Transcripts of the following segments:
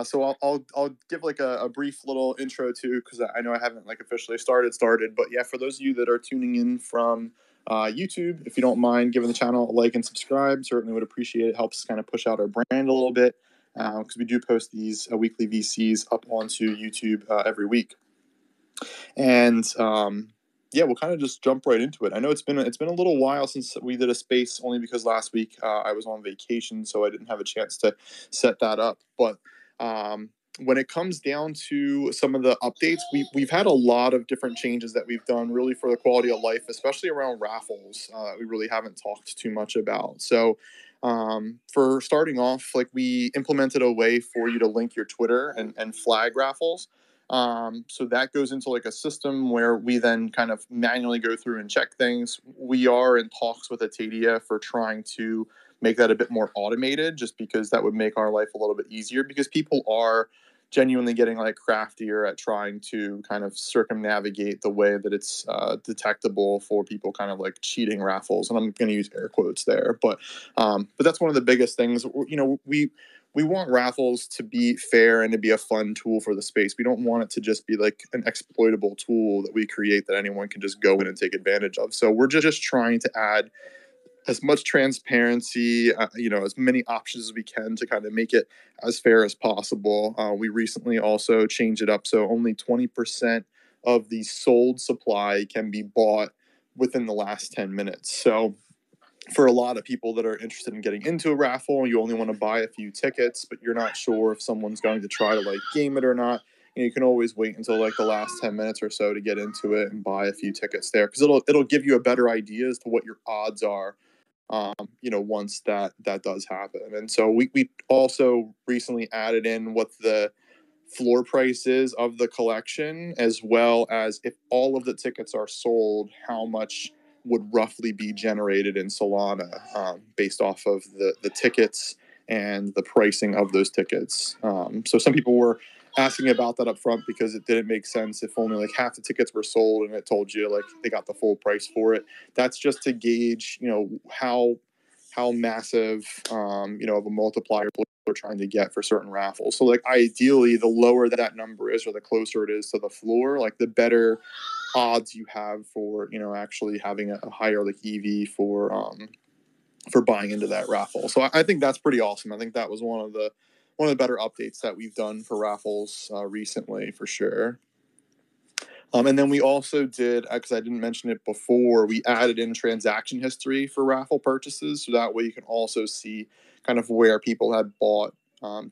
So I'll give like a brief little intro too, because I know I haven't like officially started. But yeah, for those of you that are tuning in from YouTube, if you don't mind giving the channel a like and subscribe, certainly would appreciate it. It helps kind of push out our brand a little bit, because we do post these weekly VCs up onto YouTube every week. And yeah, we'll kind of just jump right into it. I know it's been a little while since we did a space, only because last week I was on vacation, so I didn't have a chance to set that up. But when it comes down to some of the updates, we've had a lot of different changes that we've done really for the quality of life, especially around raffles. We really haven't talked too much about. So for starting off, like we implemented a way for you to link your Twitter and flag raffles. So that goes into like a system where we then kind of manually go through and check things. We are in talks with Atadia for trying to make that a bit more automated, just because that would make our life a little bit easier, because people are genuinely getting like craftier at trying to kind of circumnavigate the way that it's detectable for people kind of like cheating raffles. And I'm going to use air quotes there, but that's one of the biggest things. You know, we want raffles to be fair and to be a fun tool for the space. We don't want it to just be like an exploitable tool that we create that anyone can just go in and take advantage of. So we're just trying to add as much transparency, as many options as we can to kind of make it as fair as possible. We recently also changed it up so only 20% of the sold supply can be bought within the last 10 minutes. So for a lot of people that are interested in getting into a raffle, you only want to buy a few tickets, but you're not sure if someone's going to try to like game it or not. You can always wait until like the last 10 minutes or so to get into it and buy a few tickets there, because it'll give you a better idea as to what your odds are, once that does happen. And so we also recently added in what the floor price is of the collection, as well as if all of the tickets are sold, how much would roughly be generated in Solana, based off of the tickets and the pricing of those tickets. So some people were asking about that up front, because it didn't make sense if only like half the tickets were sold and it told you like they got the full price for it. That's just to gauge, how massive, of a multiplier we're trying to get for certain raffles. So like ideally, the lower that number is, or the closer it is to the floor, like the better odds you have for, actually having a higher like EV for buying into that raffle. So I think that's pretty awesome. I think that was one of the better updates that we've done for raffles recently, for sure. And then we also did, because I didn't mention it before, we added in transaction history for raffle purchases. So that way you can also see kind of where people had bought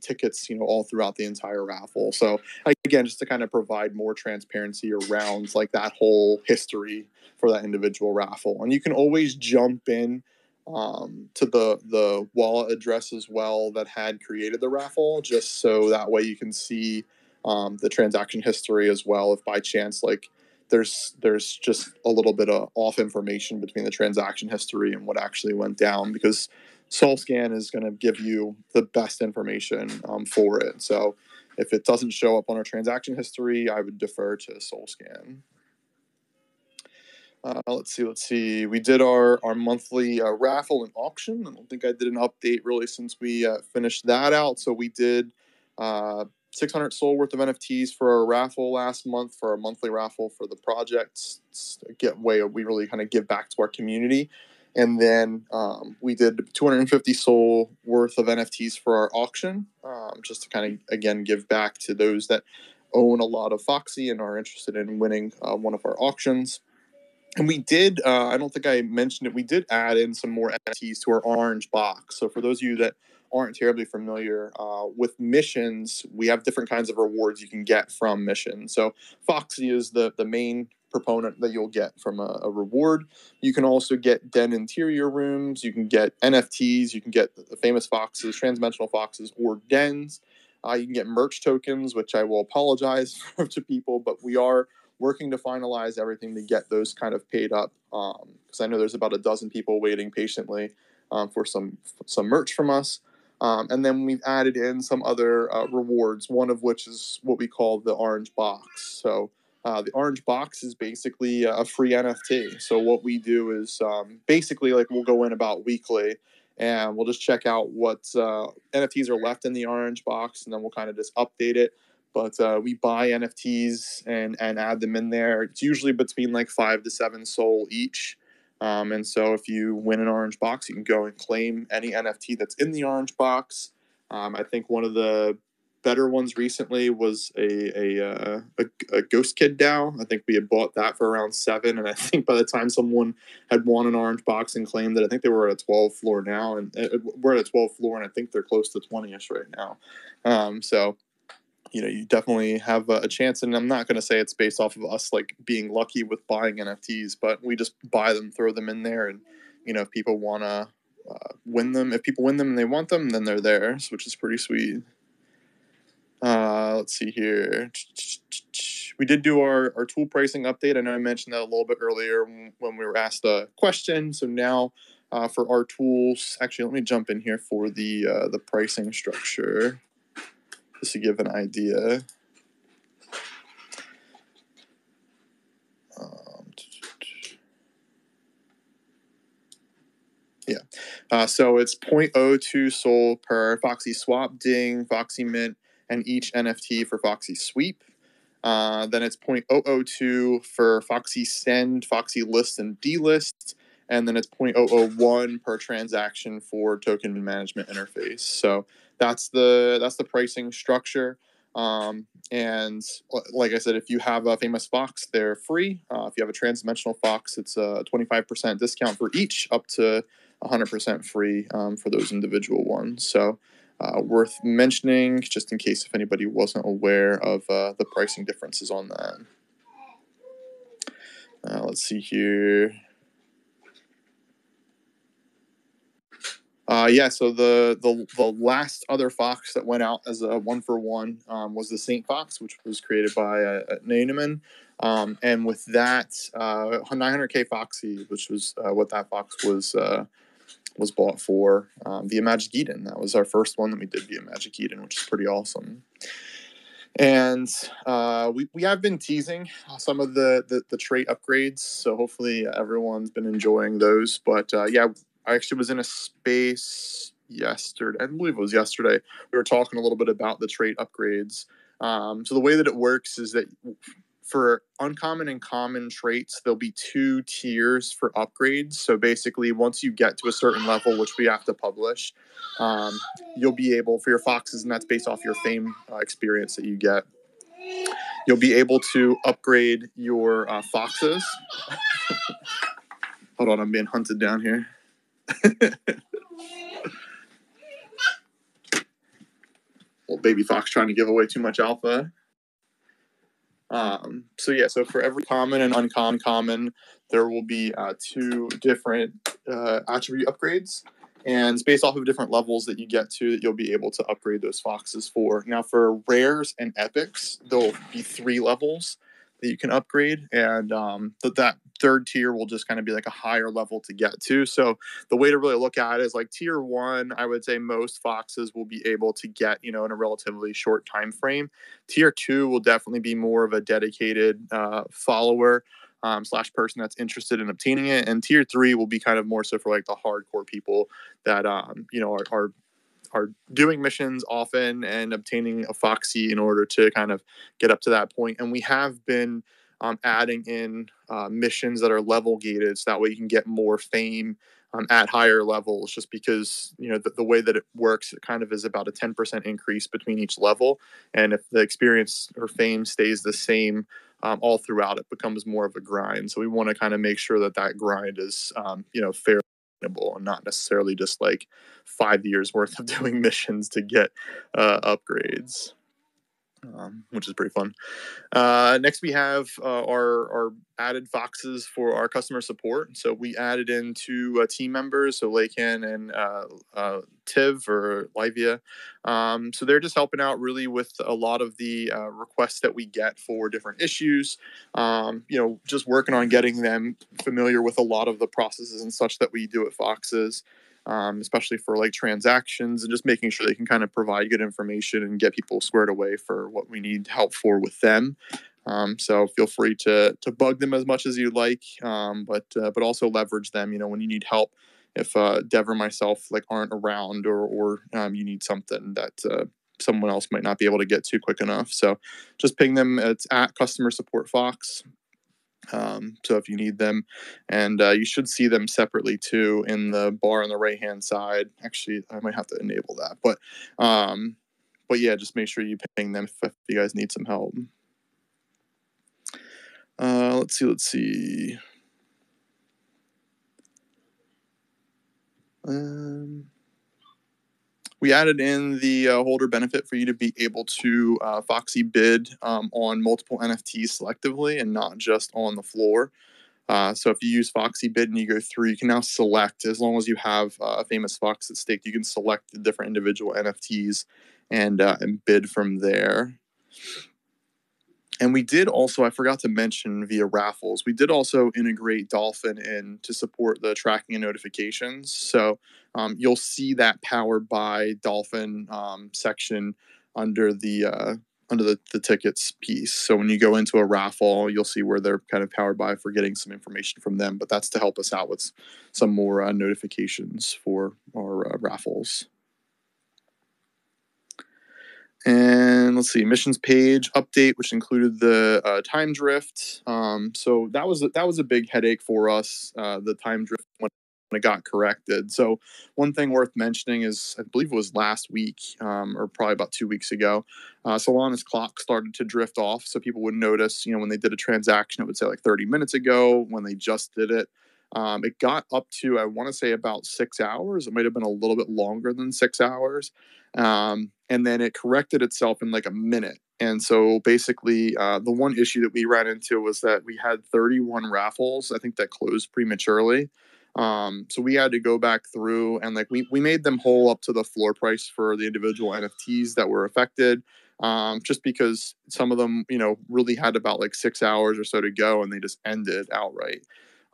tickets, all throughout the entire raffle. So again, just to kind of provide more transparency around like that whole history for that individual raffle. And you can always jump in to the wallet address as well that had created the raffle, just so that way you can see the transaction history as well, if by chance like there's just a little bit of off information between the transaction history and what actually went down, because SoulScan is going to give you the best information for it. So if it doesn't show up on our transaction history, I would defer to SoulScan. Let's see. We did our monthly raffle and auction. I don't think I did an update really since we finished that out. So we did 600 SOL worth of NFTs for our raffle last month, for our monthly raffle for the project. It's a way we really kind of give back to our community. And then we did 250 SOL worth of NFTs for our auction, just to kind of, again, give back to those that own a lot of Foxy and are interested in winning one of our auctions. And we did, I don't think I mentioned it, we did add in some more NFTs to our orange box. So for those of you that aren't terribly familiar with missions, we have different kinds of rewards you can get from missions. So Foxy is the main proponent that you'll get from a reward. You can also get den interior rooms. You can get NFTs. You can get the famous foxes, transdimensional foxes, or dens. You can get merch tokens, which I will apologize to people, but we are working to finalize everything to get those kind of paid up, because I know there's about a dozen people waiting patiently for some merch from us. And then we've added in some other rewards, one of which is what we call the orange box. So the orange box is basically a free NFT. So what we do is basically like we'll go in about weekly and we'll just check out what NFTs are left in the orange box, and then we'll kind of just update it. But we buy NFTs and add them in there. It's usually between like 5 to 7 SOL each. And so if you win an orange box, you can go and claim any NFT that's in the orange box. I think one of the better ones recently was a Ghost Kid DAO. I think we had bought that for around 7, and I think by the time someone had won an orange box and claimed it, I think they were at a 12 floor now, and we're at a 12 floor, and I think they're close to 20ish right now. So you definitely have a chance, and I'm not going to say it's based off of us like being lucky with buying NFTs, but we just buy them, throw them in there, and if people want to win them, if people win them and they want them, then they're theirs, which is pretty sweet. Let's see here. We did do our tool pricing update. I know I mentioned that a little bit earlier when we were asked a question. So now for our tools, actually, let me jump in here for the pricing structure just to give an idea. So it's 0.02 SOL per Foxy Swap, Ding, Foxy Mint, and each NFT for Foxy Sweep. Then it's 0.002 for Foxy Send, Foxy List, and Delist. And then it's 0.001 per transaction for token management interface. So that's the pricing structure. And like I said, if you have a famous Fox, they're free. If you have a transdimensional Fox, it's a 25% discount for each, up to 100% free for those individual ones. So worth mentioning, just in case if anybody wasn't aware of the pricing differences on that. Let's see here. So the last other Fox that went out as a 1-for-1 was the Saint Fox, which was created by Naineman. And with that, 900K Foxy, which was what that Fox was bought for, via Magic Eden. That was our first one that we did via Magic Eden, which is pretty awesome. And we have been teasing some of the trait upgrades, so hopefully everyone's been enjoying those. But I actually was in a space yesterday. I believe it was yesterday. We were talking a little bit about the trait upgrades. So the way that it works is that for uncommon and common traits, there'll be 2 tiers for upgrades. So basically, once you get to a certain level, which we have to publish, you'll be able, for your foxes, and that's based off your fame experience that you get, you'll be able to upgrade your foxes. Hold on, I'm being hunted down here. Little baby fox trying to give away too much alpha. So for every common and uncommon, there will be 2 different attribute upgrades, and it's based off of different levels that you get to that you'll be able to upgrade those foxes for. Now, for rares and epics, there'll be 3 levels that you can upgrade, and that 3rd tier will just kind of be like a higher level to get to. So the way to really look at it is like tier 1, I would say most foxes will be able to get, in a relatively short time frame. Tier 2 will definitely be more of a dedicated follower / person that's interested in obtaining it, and tier 3 will be kind of more so for like the hardcore people that are doing missions often and obtaining a Foxy in order to kind of get up to that point. And we have been adding in missions that are level gated, so that way you can get more fame at higher levels, just because the way that it works, it kind of is about a 10% increase between each level, and if the experience or fame stays the same all throughout, it becomes more of a grind. So we want to kind of make sure that grind is fair and not necessarily just like 5 years worth of doing missions to get upgrades, which is pretty fun. Next, we have our added foxes for our customer support. So we added in 2 team members, so Lakin and Tiv or Livia. So they're just helping out really with a lot of the requests that we get for different issues. Just working on getting them familiar with a lot of the processes and such that we do at Foxes. Especially for like transactions, and just making sure they can kind of provide good information and get people squared away for what we need help for with them. So feel free to bug them as much as you like, but also leverage them. When you need help if Dev or myself like aren't around, or you need something that someone else might not be able to get to quick enough. So just ping them. It's at customer support Fox. So if you need them, and you should see them separately too in the bar on the right hand side. Actually, I might have to enable that, but yeah, just make sure you ping them if you guys need some help. Let's see. We added in the holder benefit for you to be able to Foxy bid on multiple NFTs selectively and not just on the floor. So if you use Foxy bid and you go through, you can now select, as long as you have a famous Fox at stake, you can select the different individual NFTs and bid from there. And we did also, I forgot to mention via raffles, we did also integrate Dolphin in to support the tracking and notifications. So you'll see that powered by Dolphin section under the tickets piece. So when you go into a raffle, you'll see where they're kind of powered by for getting some information from them. But that's to help us out with some more notifications for our raffles. And let's see, missions page update, which included the time drift. So that was a big headache for us, the time drift when it got corrected. So one thing worth mentioning is, I believe it was last week, or probably about 2 weeks ago, Solana's clock started to drift off. So people would notice, when they did a transaction, it would say like 30 minutes ago when they just did it. It got up to, I want to say, about 6 hours. It might have been a little bit longer than 6 hours. And then it corrected itself in like a minute. And so basically, the one issue that we ran into was that we had 31 raffles, I think, that closed prematurely. So we had to go back through and like we made them whole up to the floor price for the individual NFTs that were affected. Just because some of them, really had about like 6 hours or so to go and they just ended outright.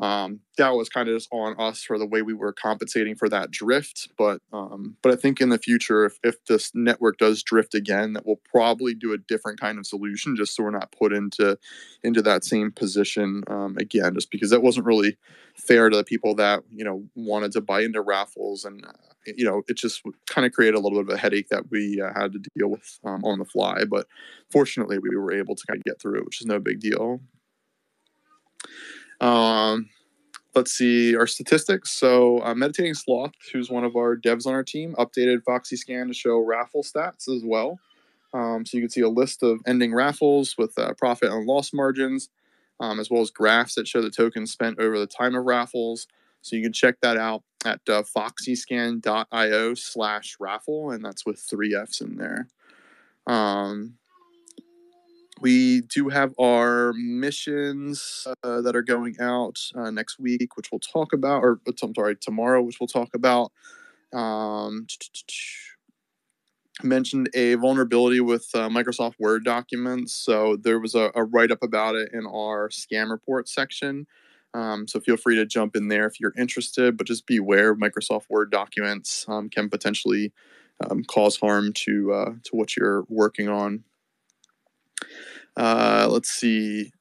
That was kind of just on us for the way we were compensating for that drift. But I think in the future, if this network does drift again, that we'll probably do a different kind of solution, just so we're not put into that same position again, just because that wasn't really fair to the people that, wanted to buy into raffles. And, it just kind of created a little bit of a headache that we had to deal with on the fly. But fortunately, we were able to kind of get through it, which is no big deal. Let's see our statistics. So Meditating Sloth, who's one of our devs on our team, updated FoxyScan to show raffle stats as well. So you can see a list of ending raffles with profit and loss margins, as well as graphs that show the tokens spent over the time of raffles. So you can check that out at foxyscan.io/raffle, and that's with 3 Fs in there. We do have our missions that are going out next week, which we'll talk about, or I'm sorry, tomorrow, which we'll talk about. Mentioned a vulnerability with Microsoft Word documents. So there was a write-up about it in our scam report section. So feel free to jump in there if you're interested, but just be aware Microsoft Word documents can potentially cause harm to what you're working on. Let's see.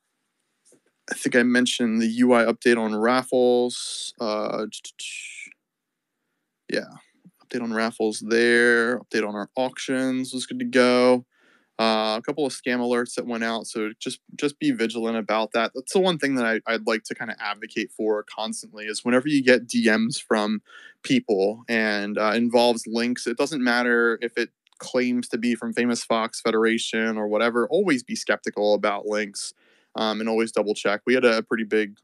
I think I mentioned the UI update on raffles. Yeah, update on raffles there. Update on our auctions was good to go. A couple of scam alerts that went out, so just be vigilant about that. That's the one thing that I'd like to kind of advocate for constantly is whenever you get DMs from people and involves links, it doesn't matter if it claims to be from Famous Fox Federation or whatever, always be skeptical about links and always double check. We had a pretty big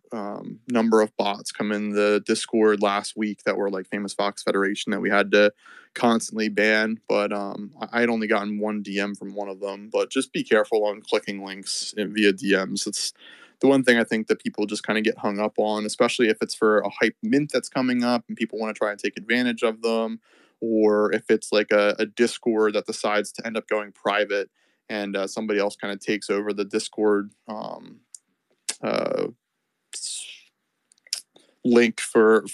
number of bots come in the Discord last week that were like Famous Fox Federation that we had to constantly ban, but I had only gotten one DM from one of them. But just be careful on clicking links via DMs. It's the one thing I think that people just kind of get hung up on, especially if it's for a hype mint that's coming up and people want to try and take advantage of them, or if it's like a Discord that decides to end up going private and somebody else kind of takes over the Discord link for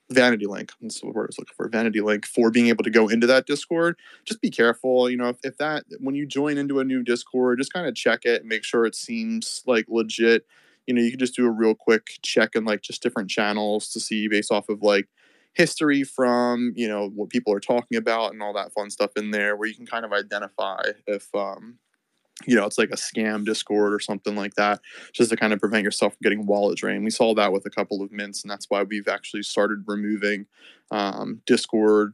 vanity link. That's the word I was looking for. Vanity link for being able to go into that Discord. Just be careful. If that, when you join into a new Discord, just kind of check it and make sure it seems like legit. You can just do a real quick check in like just different channels to see based off of like history from, what people are talking about and all that fun stuff in there, where you can kind of identify if, it's like a scam Discord or something like that, just to kind of prevent yourself from getting wallet drained. We saw that with a couple of mints, and that's why we've actually started removing Discord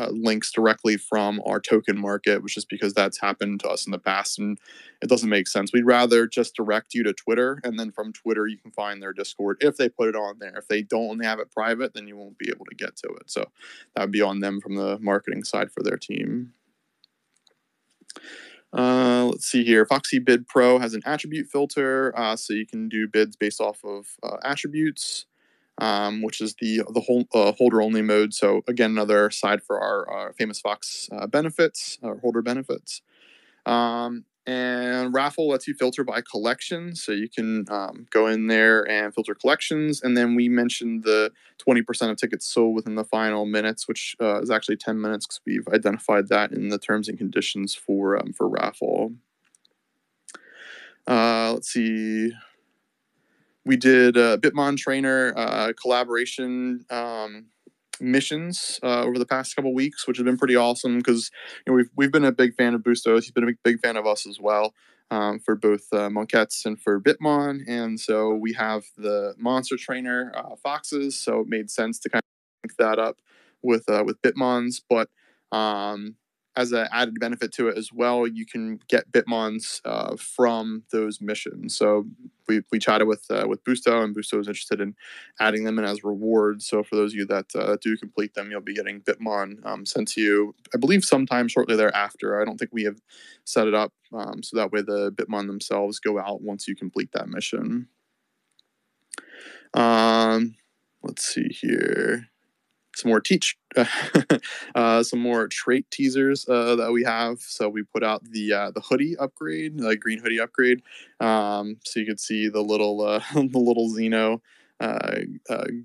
links directly from our token market, which is because that's happened to us in the past, and it doesn't make sense. We'd rather just direct you to Twitter, and then from Twitter you can find their Discord if they put it on there. If they don't and they have it private, then you won't be able to get to it. So that would be on them from the marketing side for their team. Let's see here. Foxy Bid Pro has an attribute filter, so you can do bids based off of attributes, which is the holder only mode. So again, another side for our famous Fox benefits, or holder benefits. And Raffle lets you filter by collection, so you can go in there and filter collections. And then we mentioned the 20% of tickets sold within the final minutes, which is actually 10 minutes, because we've identified that in the terms and conditions for Raffle. Let's see. We did a Bitmon Trainer collaboration missions over the past couple weeks, which has been pretty awesome, because we've been a big fan of Bustos. He's been a big fan of us as well, for both Monquettes and for Bitmon. And so we have the Monster Trainer foxes, so it made sense to kind of link that up with Bitmons. But as an added benefit to it as well, you can get Bitmons from those missions. So we chatted with Busto, and Busto was interested in adding them in as rewards. So for those of you that do complete them, you'll be getting Bitmon sent to you, I believe, sometime shortly thereafter. I don't think we have set it up, so that way the Bitmon themselves go out once you complete that mission. Let's see here. Some more trait teasers that we have. So we put out the hoodie upgrade, the green hoodie upgrade. So you could see the little the little Xeno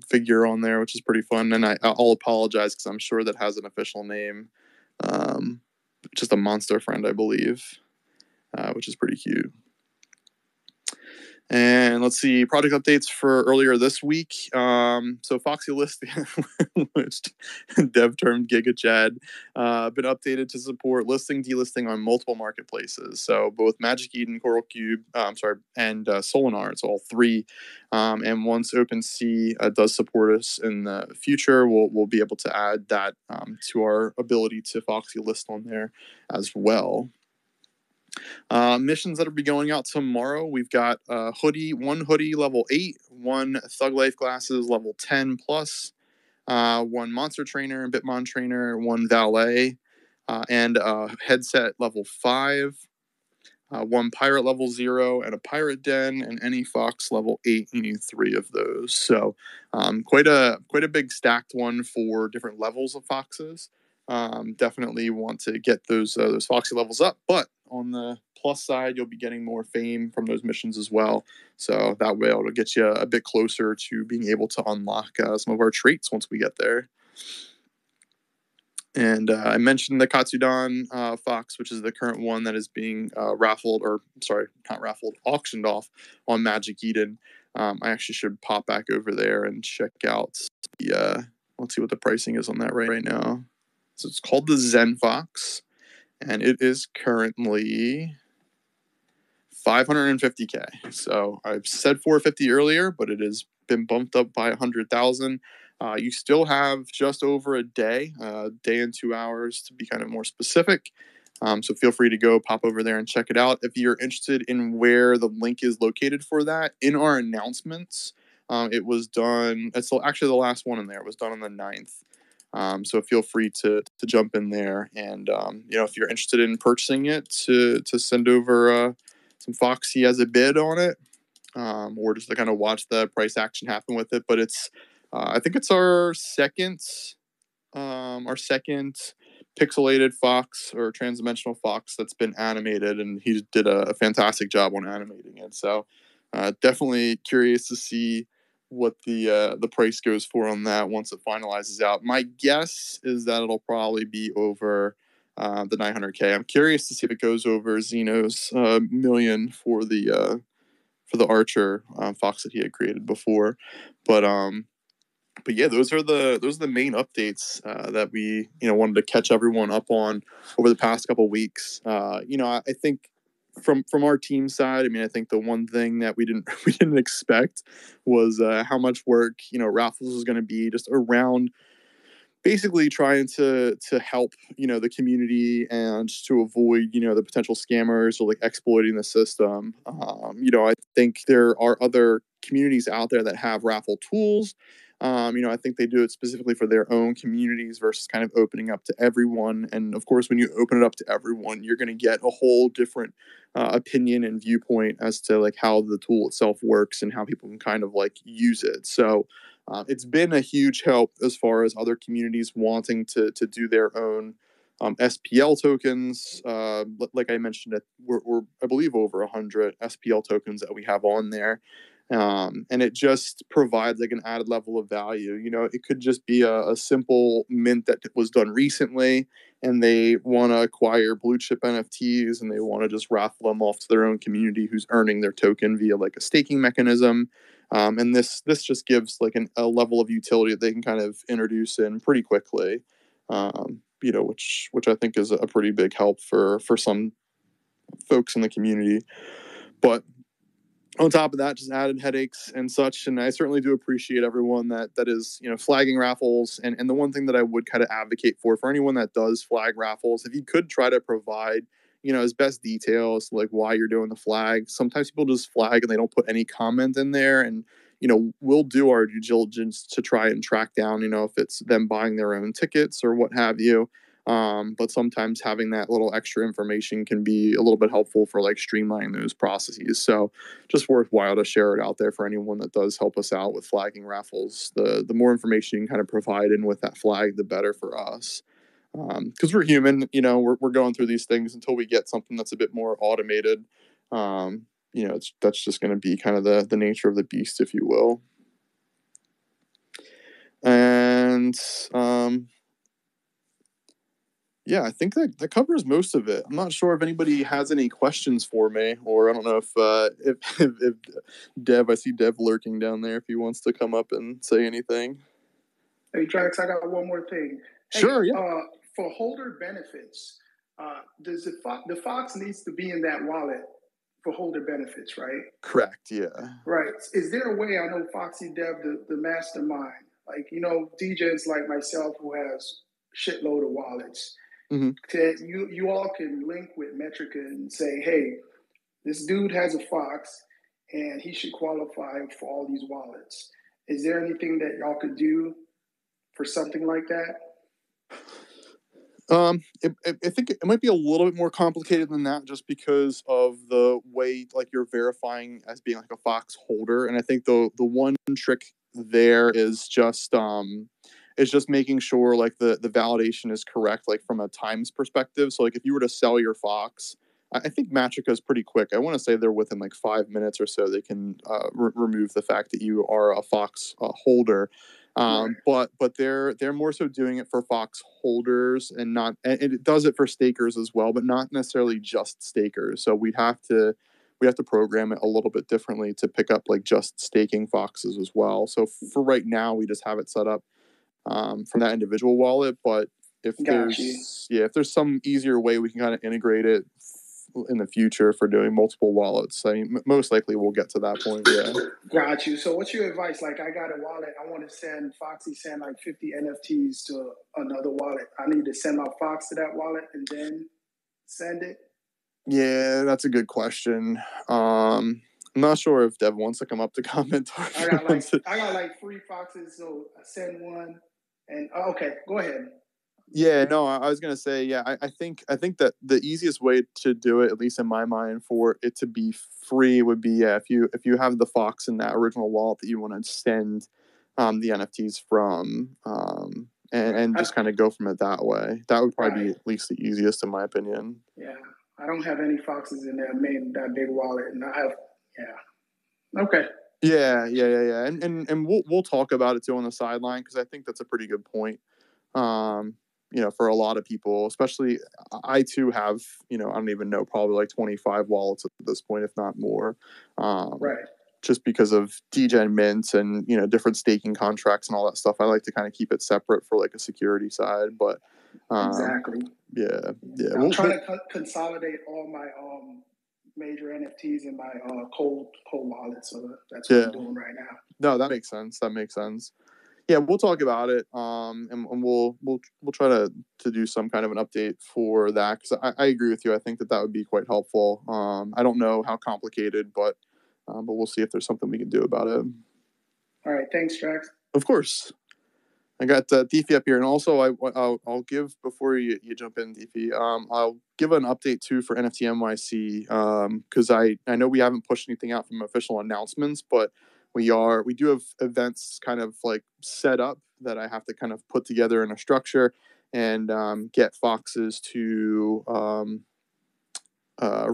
figure on there, which is pretty fun. And I'll apologize, because I'm sure that has an official name. Just a monster friend, I believe, which is pretty cute. And let's see, project updates for earlier this week. So Foxy List, which dev termed GigaChad, been updated to support listing, delisting on multiple marketplaces. So both Magic Eden, Coral Cube, and Solinar, it's all three. And once OpenSea does support us in the future, we'll be able to add that to our ability to Foxy List on there as well. Missions that will be going out tomorrow. We've got one hoodie level 8, one Thug Life glasses level 10 plus, one Monster Trainer and Bitmon Trainer, one Valet, and a headset level 5, one Pirate level 0, and a Pirate Den, and any Fox level 8. You need 3 of those. So quite a big stacked one for different levels of Foxes. Definitely want to get those Foxy levels up, but on the plus side, you'll be getting more fame from those missions as well. So that way it'll get you a bit closer to being able to unlock some of our traits once we get there. And I mentioned the Katsudan Fox, which is the current one that is being auctioned off on Magic Eden. I actually should pop back over there and check out let's see what the pricing is on that right now. So it's called the Zen Fox, and it is currently 550K. So I've said 450 earlier, but it has been bumped up by 100,000. You still have just over a day and 2 hours to be kind of more specific. So feel free to go pop over there and check it out. If you're interested in where the link is located for that, in our announcements, it was done. It's actually the last one in there. It was done on the 9th. So feel free to jump in there, and if you're interested in purchasing it, to send over some Foxy as a bid on it, or just to kind of watch the price action happen with it. But it's I think it's our second pixelated Fox or transdimensional Fox that's been animated, and he did a fantastic job on animating it. So definitely curious to see what the price goes for on that once it finalizes out. My guess is that it'll probably be over the 900K. I'm curious to see if it goes over Xeno's million for the Archer Fox that he had created before. But but yeah, those are the main updates that we wanted to catch everyone up on over the past couple of weeks. I think from our team side, I mean, I think the one thing that we didn't expect was how much work Raffles was going to be just around basically trying to help the community and to avoid the potential scammers or like exploiting the system. I think there are other communities out there that have raffle tools. I think they do it specifically for their own communities versus kind of opening up to everyone. And of course, when you open it up to everyone, you're going to get a whole different opinion and viewpoint as to like how the tool itself works and how people can kind of like use it. So it's been a huge help as far as other communities wanting to do their own SPL tokens. Like I mentioned, we're I believe over 100 SPL tokens that we have on there. And it just provides like an added level of value. It could just be a simple mint that was done recently, and they want to acquire blue chip NFTs, and they want to just raffle them off to their own community who's earning their token via like a staking mechanism. And this just gives like a level of utility that they can kind of introduce in pretty quickly. Which I think is a pretty big help for some folks in the community. But on top of that, just added headaches and such. And I certainly do appreciate everyone that is, flagging raffles. And the one thing that I would kind of advocate for anyone that does flag raffles, if you could try to provide, as best details, like why you're doing the flag. Sometimes people just flag and they don't put any comment in there. And, we'll do our due diligence to try and track down, if it's them buying their own tickets or what have you. But sometimes having that little extra information can be a little bit helpful for like streamlining those processes. So just worthwhile to share it out there for anyone that does help us out with flagging raffles. The more information you can kind of provide in with that flag, the better for us. Because we're human, we're going through these things until we get something that's a bit more automated. That's just going to be kind of the nature of the beast, if you will. And yeah, I think that covers most of it. I'm not sure if anybody has any questions for me, or I don't know if Dev, I see Dev lurking down there, if he wants to come up and say anything. Hey, Drax, I got one more thing. Sure, yeah. For holder benefits, does the Fox needs to be in that wallet for holder benefits, right? Correct, yeah. Right. Is there a way, I know FoxyDAO, the mastermind, like, DJs like myself who has shitload of wallets, you all can link with Metrica and say, hey, this dude has a Fox and he should qualify for all these wallets. Is there anything that y'all could do for something like that? I think it might be a little bit more complicated than that, just because of the way like you're verifying as being like a Fox holder. And I think the one trick there is just making sure like the validation is correct, like from a times perspective. So like if you were to sell your Fox, I think Matrica is pretty quick. I want to say they're within like 5 minutes or so. They can remove the fact that you are a Fox holder. Right. But they're more so doing it for Fox holders and it does it for stakers as well, but not necessarily just stakers. So we have to program it a little bit differently to pick up like just staking Foxes as well. So for right now, we just have it set up from that individual wallet. But if there's some easier way we can kind of integrate it in the future for doing multiple wallets, I mean, most likely we'll get to that point. Yeah. Got you. So what's your advice? Like, I got a wallet. I want to send like 50 NFTs to another wallet. I need to send my Fox to that wallet and then send it? Yeah, that's a good question. I'm not sure if Dev wants to come up to comment. I got like 3 Foxes, so I send one. And okay, go ahead. Yeah, no, I was gonna say, yeah, I think that the easiest way to do it, at least in my mind, for it to be free would be if you have the Fox in that original wallet that you want to send the NFTs from, and just kind of go from it that way. That would probably be at least the easiest, in my opinion. Yeah, I don't have any Foxes in there made that big wallet, and I have okay. Yeah, and we'll talk about it too on the sideline, because I think that's a pretty good point. For a lot of people, especially I too have, I don't even know, probably like 25 wallets at this point, if not more. Right. just because of degen mints and, you know, different staking contracts and all that stuff. I like to kind of keep it separate for like a security side, but exactly. Yeah. I'm trying to consolidate all my major NFTs in my cold wallet, so that's what I'm doing right now. No, that makes sense. Yeah, we'll talk about it, and we'll try to do some kind of an update for that, because I agree with you. I think that would be quite helpful. I don't know how complicated, but we'll see if there's something we can do about it. All right, thanks, Drax. Of course. I got Deefy up here, and also I'll give, before you jump in, Deefy, I'll give an update too for NFT NYC, because I know we haven't pushed anything out from official announcements, but we do have events kind of like set up that I have to kind of put together in a structure and get Foxes to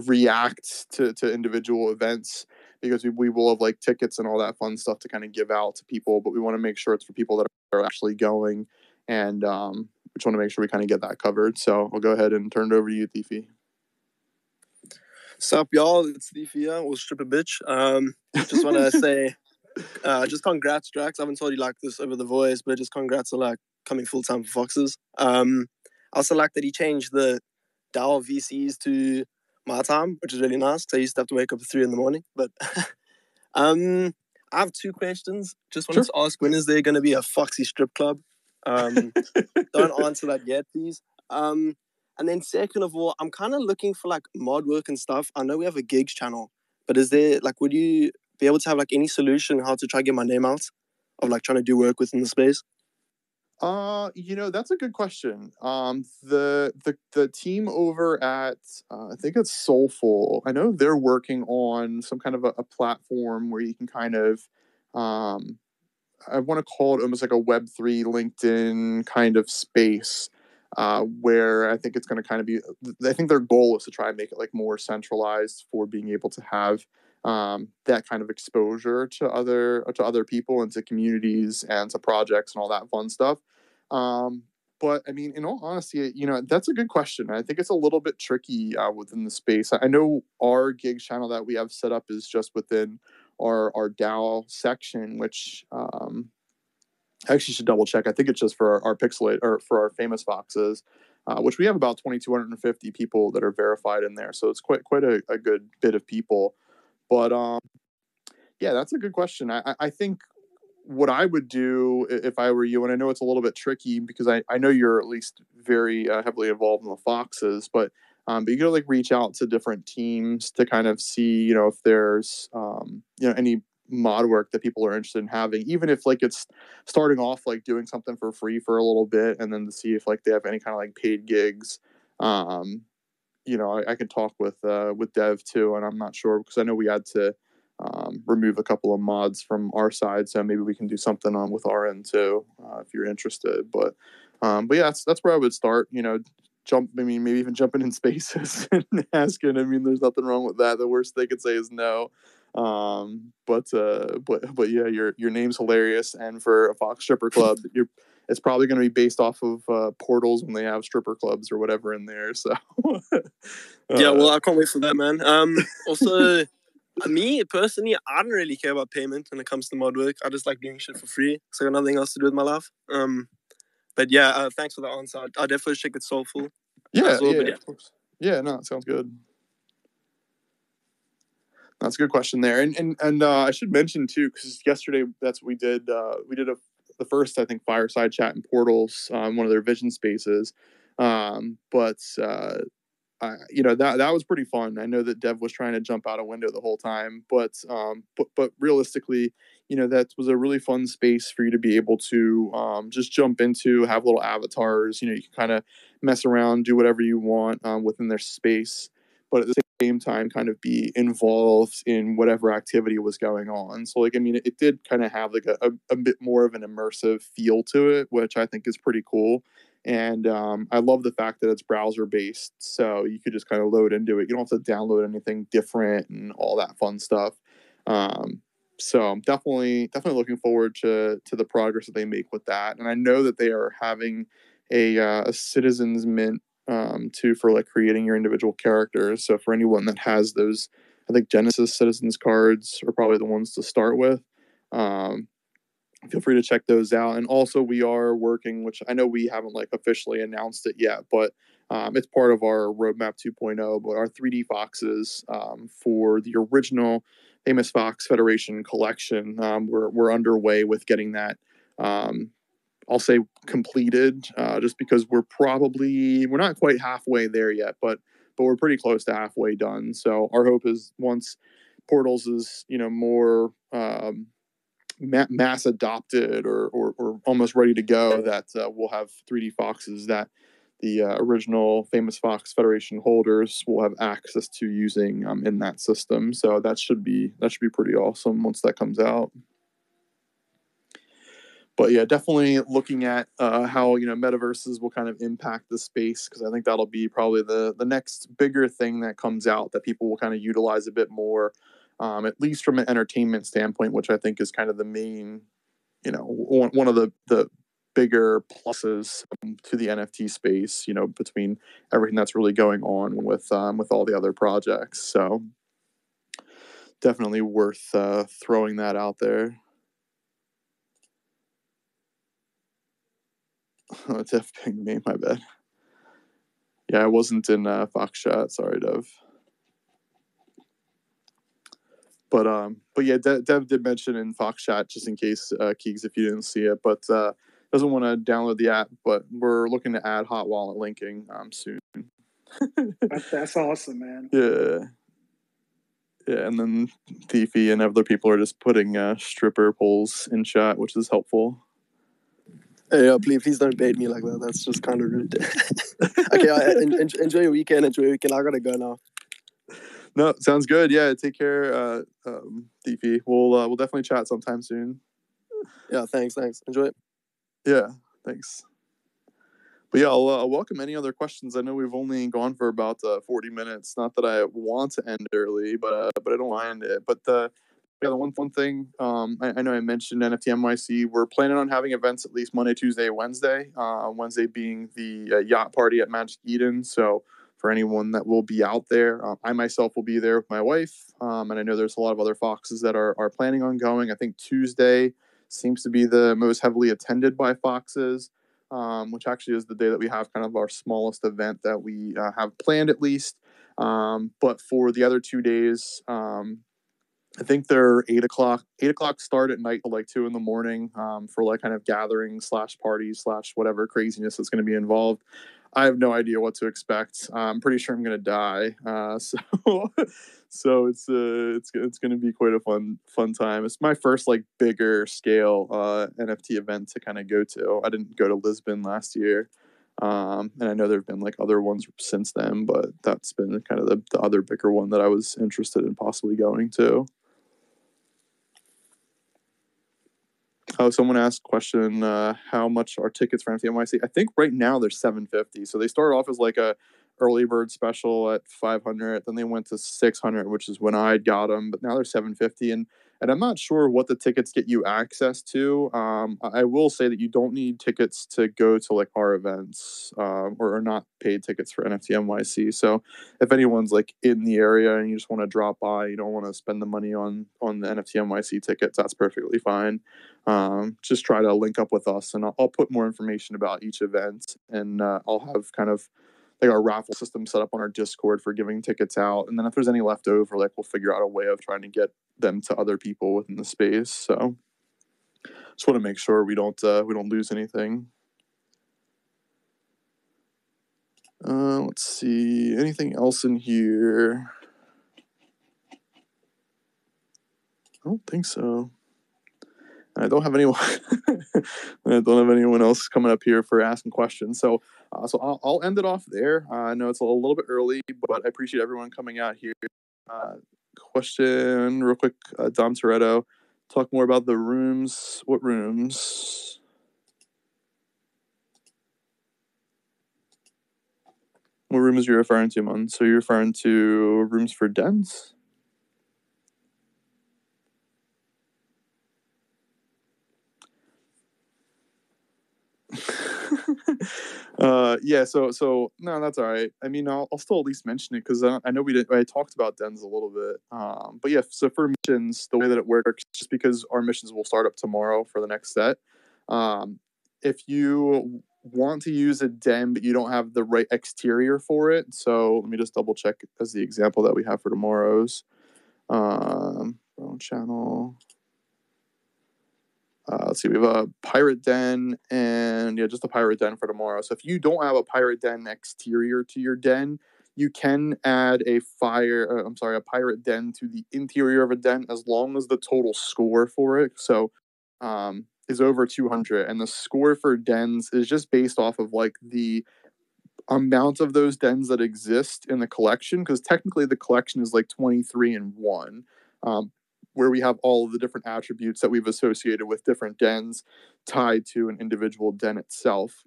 react to individual events, because we will have like tickets and all that fun stuff to kind of give out to people, but we want to make sure it's for people that are actually going, and we just want to make sure we kind of get that covered. So I'll go ahead and turn it over to you, Thiefy. Sup, y'all? It's Thiefy, or Stripper Bitch. Just want to say, just congrats, Drax. I haven't told you like this over the voice, but just congrats on like coming full time for Foxes. I also like that he changed the DAO VCs to my time, which is really nice, because I used to have to wake up at 3 a.m. But I have 2 questions. Just wanted to ask, when is there going to be a Foxy strip club? Don't answer that yet, please. And then second of all, I'm kind of looking for like mod work and stuff. I know we have a gigs channel, but is there like, would you be able to have like any solution how to try to get my name out of like trying to do work within the space? You know, that's a good question. The team over at I think it's Soulful, I know they're working on some kind of a platform where you can kind of I want to call it almost like a Web3 LinkedIn kind of space, where I think it's going to kind of be, I think their goal is to try and make it like more centralized for being able to have that kind of exposure to other people and to communities and to projects and all that fun stuff. But I mean, in all honesty, you know, that's a good question. I think it's a little bit tricky within the space. I know our gig channel that we have set up is just within our DAO section, which I actually should double check. I think it's just for our Pixelate, or for our famous Foxes, which we have about 2,250 people that are verified in there. So it's quite a good bit of people. But yeah, that's a good question. I think what I would do if I were you, and I know it's a little bit tricky because I know you're at least very heavily involved in the Foxes, but you gotta like reach out to different teams to kind of see, you know, if there's you know, any mod work that people are interested in having, even if like it's starting off like doing something for free for a little bit, and then to see if like they have any kind of like paid gigs. You know, I could talk with Dev too, and I'm not sure, because I know we had to remove a couple of mods from our side, so maybe we can do something on with our end too, if you're interested. But yeah, that's where I would start. You know, maybe even jumping in spaces and asking. I mean, there's nothing wrong with that. The worst they could say is no. But yeah, your name's hilarious, and for a Fox stripper club, it's probably going to be based off of portals when they have stripper clubs or whatever in there. So yeah, well, I can't wait for that, man. Also, me personally, I don't really care about payment when it comes to mod work. I just like doing shit for free, so I got nothing else to do with my life. But yeah, thanks for the answer. I definitely check it Soulful. Yeah, well, yeah, of course. Yeah, no, it sounds good. That's a good question there, and I should mention too, because yesterday that's what we did. We did the first, I think, fireside chat in Portals, one of their vision spaces. But you know, that was pretty fun. I know that Dev was trying to jump out a window the whole time, but realistically, you know, that was a really fun space for you to be able to just jump into, have little avatars. You know, you can kind of mess around, do whatever you want within their space, but at the same time kind of be involved in whatever activity was going on. So like, I mean, it did kind of have like a bit more of an immersive feel to it, which I think is pretty cool. And I love the fact that it's browser based, so you could just kind of load into it. You don't have to download anything different and all that fun stuff. So I'm definitely looking forward to the progress that they make with that. And I know that they are having a citizens mint too, for like creating your individual characters. So for anyone that has those I think Genesis Citizens cards are probably the ones to start with. Feel free to check those out. And also we are working, which I know we haven't like officially announced it yet, but it's part of our roadmap 2.0, but our 3D Foxes for the original Famous Fox Federation collection, we're underway with getting that, I'll say completed, just because we're not quite halfway there yet, but we're pretty close to halfway done. So our hope is once Portals is, more mass adopted or almost ready to go, that we'll have 3D Foxes that the original Famous Fox Federation holders will have access to using in that system. So that should be pretty awesome once that comes out. But yeah, definitely looking at how metaverses will kind of impact the space, because I think that'll be probably the next bigger thing that comes out that people will kind of utilize a bit more, at least from an entertainment standpoint, which I think is kind of the main, one of the bigger pluses to the NFT space, between everything that's really going on with all the other projects. So definitely worth throwing that out there. Oh, Dev pinged me, my bad. Yeah, I wasn't in Fox chat. Sorry, Dev. But yeah, Dev did mention in Fox chat, just in case, Keegs, if you didn't see it, but doesn't want to download the app, but we're looking to add hot wallet linking soon. That's awesome, man. Yeah, and then Thiefy and other people are just putting stripper polls in chat, which is helpful. Hey, please don't bait me like that. That's just kind of rude. Okay, enjoy your weekend. I gotta go now. No, sounds good. Yeah, take care, Thiefy. We'll definitely chat sometime soon. Yeah, thanks. Enjoy it. Yeah, thanks. But yeah, I'll welcome any other questions. I know we've only gone for about 40 minutes. Not that I want to end early, but I don't mind it. But the one thing, I know I mentioned NFT NYC. We're planning on having events at least Monday, Tuesday, Wednesday. Wednesday being the yacht party at Magic Eden. So for anyone that will be out there, I myself will be there with my wife. And I know there's a lot of other Foxes that are planning on going. I think Tuesday seems to be the most heavily attended by Foxes, which actually is the day that we have kind of our smallest event that we have planned, at least. But for the other 2 days, I think they're 8 o'clock start at night till like 2 a.m. For like kind of gatherings / parties / whatever craziness that's going to be involved. I have no idea what to expect. I'm pretty sure I'm going to die. So it's going to be quite a fun time. It's my first like bigger scale NFT event to kind of go to. I didn't go to Lisbon last year. And I know there have been like other ones since then, but that's been kind of the other bigger one that I was interested in possibly going to. Oh, someone asked a question, how much are tickets for NFT NYC? I think right now they're $750. So they started off as like a early bird special at $500. Then they went to $600, which is when I got them. But now they're $750. And I'm not sure what the tickets get you access to. I will say that you don't need tickets to go to like our events, or not paid tickets for NFT NYC. So if anyone's like in the area and you just want to drop by, you don't want to spend the money on the NFT NYC tickets, that's perfectly fine. Just try to link up with us, and I'll put more information about each event, and I'll have kind of like our raffle system set up on our Discord for giving tickets out. And then if there's any left over, like we'll figure out a way of trying to get them to other people within the space. So just want to make sure we don't lose anything. Let's see, anything else in here? I don't think so. I don't have anyone. I don't have anyone else coming up here for asking questions. So I'll end it off there. I know it's a little bit early, but I appreciate everyone coming out here. Question real quick, Dom Toretto. Talk more about the rooms. What rooms? What rooms are you referring to, Mon? So you're referring to rooms for dens? Yeah. So no, that's all right. I mean, I'll still at least mention it because I know I talked about dens a little bit. But yeah. So for missions, the way that it works, just because our missions will start up tomorrow for the next set. If you want to use a den but you don't have the right exterior for it, so let me just double check as the example that we have for tomorrow's channel. Let's see, we have a pirate den and just a pirate den for tomorrow. So if you don't have a pirate den exterior to your den, you can add a pirate den to the interior of a den as long as the total score for it is over 200. And the score for dens is just based off of like the amount of those dens that exist in the collection, because technically the collection is like 23 in 1. Where we have all of the different attributes that we've associated with different dens tied to an individual den itself.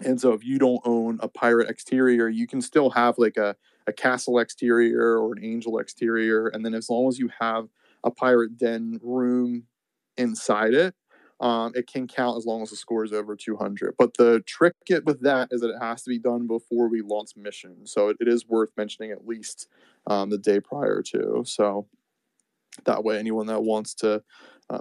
And so if you don't own a pirate exterior, you can still have like a castle exterior or an angel exterior. And then as long as you have a pirate den room inside it, it can count as long as the score is over 200. But the trick with that is that it has to be done before we launch mission. So it is worth mentioning at least the day prior to. So that way, anyone that wants to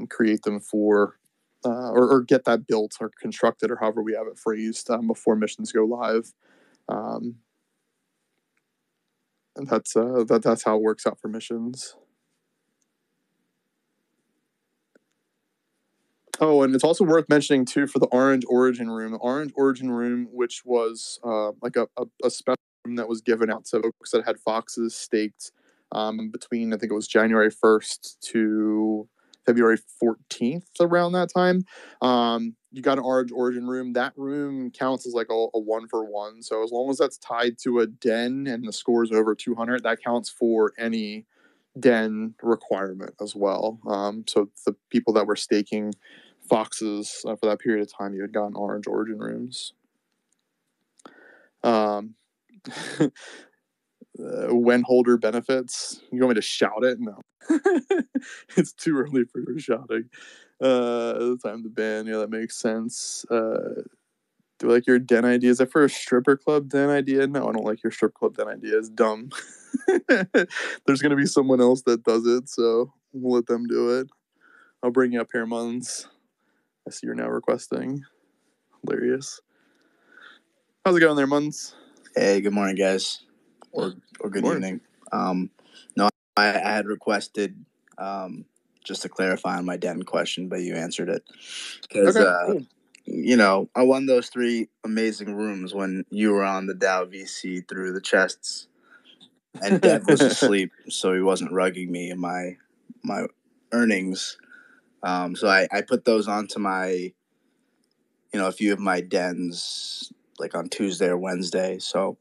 create them for or get that built or constructed or however we have it phrased before missions go live, and that's how it works out for missions. Oh, and it's also worth mentioning too for the Orange Origin Room. The Orange Origin Room, which was like a special room that was given out to folks that had foxes staked between, I think it was January 1st to February 14th, around that time. You got an Orange Origin Room. That room counts as like a 1-for-1. So as long as that's tied to a den and the score is over 200, that counts for any den requirement as well. So the people that were staking foxes for that period of time, you had gotten Orange Origin Rooms. When holder benefits, you want me to shout it? No. It's too early for shouting. Time to ban. Yeah, that makes sense. Do you like your den idea? Is that for a stripper club den idea? No, I don't like your strip club den idea. It's dumb. There's going to be someone else that does it, so we'll let them do it. I'll bring you up here, Muns. I see you're now requesting. Hilarious. How's it going there, Muns? Hey, good morning, guys. Or good evening. No, I had requested just to clarify on my den question, but you answered it. Because, cool. You know, I won those 3 amazing rooms when you were on the DAO VC through the chests. And Dev was asleep, so he wasn't rugging me in my earnings. So I put those onto my, a few of my dens, like on Tuesday or Wednesday. So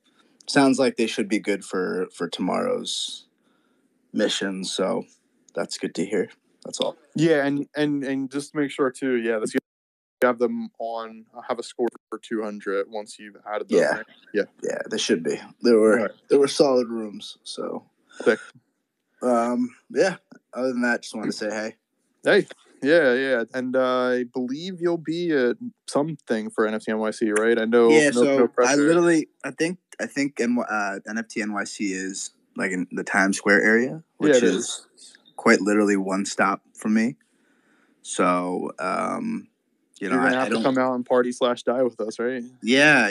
sounds like they should be good for tomorrow's mission. So that's good to hear. That's all. Yeah, and just to make sure too, that's you have them on, have a score for 200 once you've added them. Yeah, right? Yeah, they should be. There were solid rooms. So, sick. Yeah. Other than that, just wanted to say hey. Hey. Yeah, and I believe you'll be at something for NFT NYC, right? I know. Yeah, no pressure. I think NFT NYC is like in the Times Square area, which is quite literally one stop from me. So, you're gonna have to come out and party /die with us, right? Yeah.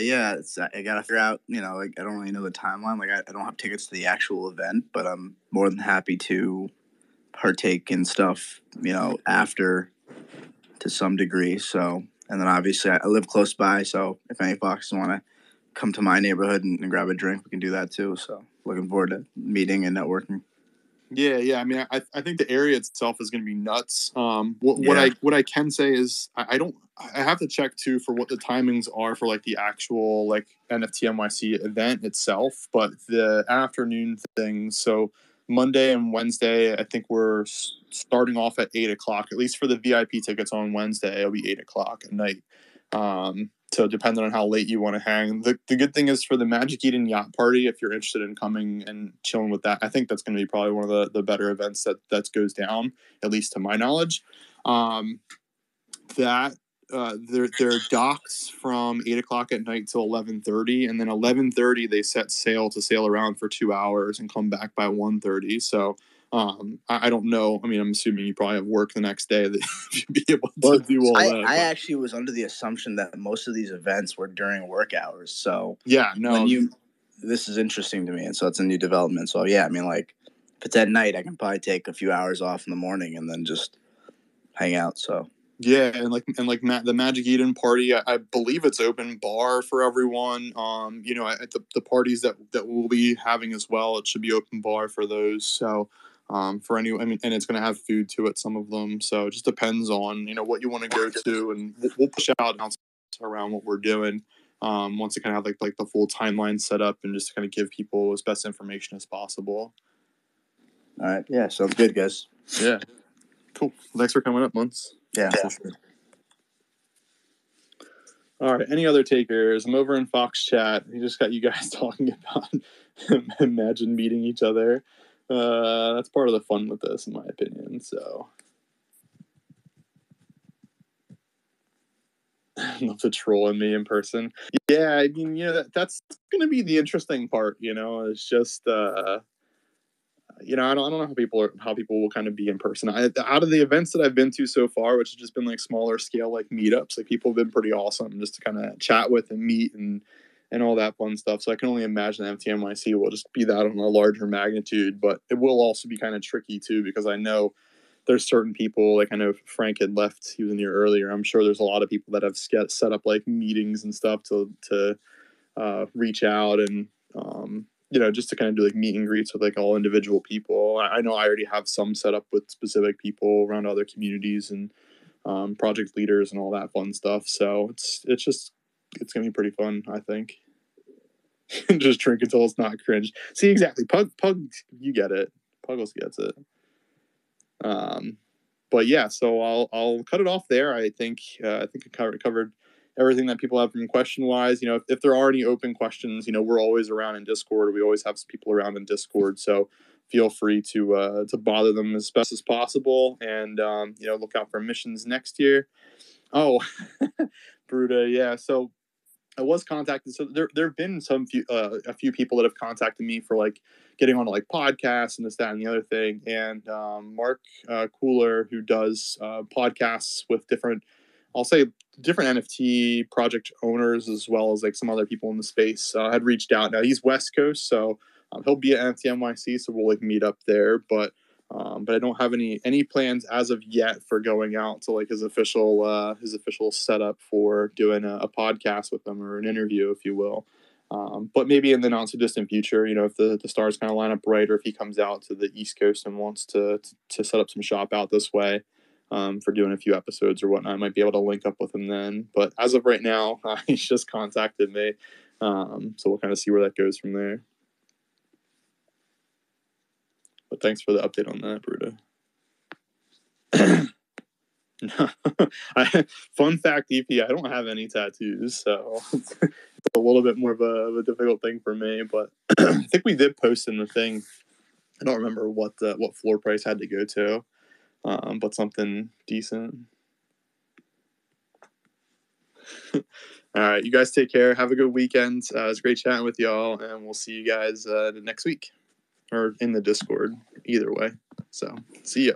I gotta figure out. Like I don't really know the timeline. Like I don't have tickets to the actual event, but I'm more than happy to partake in stuff, after to some degree. So, and then obviously I live close by. So if any foxes want to come to my neighborhood and grab a drink, we can do that too. So looking forward to meeting and networking. Yeah. I mean, I think the area itself is going to be nuts. What I can say is I have to check too for what the timings are for like the actual like NFT NYC event itself, but the afternoon things. So Monday and Wednesday, I think we're starting off at 8:00. At least for the VIP tickets on Wednesday, it'll be 8:00 at night. So depending on how late you want to hang, the good thing is for the Magic Eden Yacht Party, if you're interested in coming and chilling with that, I think that's going to be probably one of the better events that goes down, at least to my knowledge. That they're docks from 8 o'clock at night till 11:30, and then 11:30 they set sail to sail around for 2 hours and come back by 1:30. So I don't know. I mean, I'm assuming you probably have work the next day that you'd be able to do all that. I actually was under the assumption that most of these events were during work hours. So yeah, no. This is interesting to me, and so it's a new development. So yeah, I mean, like if it's at night, I can probably take a few hours off in the morning and then just hang out. So yeah, and the Magic Eden party, I believe it's open bar for everyone. You know, at the parties that we'll be having as well, it should be open bar for those. So for any, I mean, and it's going to have food to it, some of them. So it just depends on, you know, what you want to go to, and we'll push out announcements around what we're doing. Once we kind of have like the full timeline set up, and just kind of give people as best information as possible. All right. Yeah. Sounds good, guys. Yeah. Cool. Thanks for coming up, Months. Yeah, for sure. All right. Any other takers? I'm over in Fox chat. He just got you guys talking about imagine meeting each other. That's part of the fun with this, in my opinion. So, love to troll me in person. Yeah, I mean, you know, that's going to be the interesting part. You know, it's just, you know, I don't know how people will kind of be in person. Out of the events that I've been to so far, which has just been like smaller scale, like meetups, like people have been pretty awesome just to kind of chat with and meet and all that fun stuff. So I can only imagine FTNYC will just be that on a larger magnitude, but it will also be kind of tricky too, because I know there's certain people, like I know Frank had left, he was in here earlier. I'm sure there's a lot of people that have set up like meetings and stuff to reach out and, you know, just to kind of do like meet and greets with like all individual people. I know I already have some set up with specific people around other communities and project leaders and all that fun stuff. So it's gonna be pretty fun, I think. Just drink until it's not cringe. See, exactly. Pug, you get it. Puggles gets it. But yeah, so I'll cut it off there. I think I covered everything that people have from question wise. You know, if there are any open questions, you know, we're always around in Discord. We always have people around in Discord, so feel free to bother them as best as possible. And you know, look out for missions next year. Oh, Bruda, yeah. So I was contacted. So there have been a few people that have contacted me for like getting on like podcasts and this, that, and the other thing. And Mark Cooler, who does podcasts with different NFT project owners, as well as like some other people in the space, had reached out. Now he's West Coast, so he'll be at NFT NYC, so we'll like meet up there. But I don't have any plans as of yet for going out to like his official setup for doing a podcast with him, or an interview, if you will. But maybe in the not so distant future, you know, if the stars kind of line up right, or if he comes out to the East Coast and wants to set up some shop out this way, for doing a few episodes or whatnot, I might be able to link up with him then. But as of right now, he's just contacted me, so we'll kind of see where that goes from there. But thanks for the update on that, Bruda. Fun fact, EP, I don't have any tattoos, so it's a little bit more of a difficult thing for me. But I think we did post in the thing. I don't remember what floor price had to go to, but something decent. All right, you guys take care. Have a good weekend. It was great chatting with y'all, and we'll see you guys next week, or in the Discord, either way. So, see ya.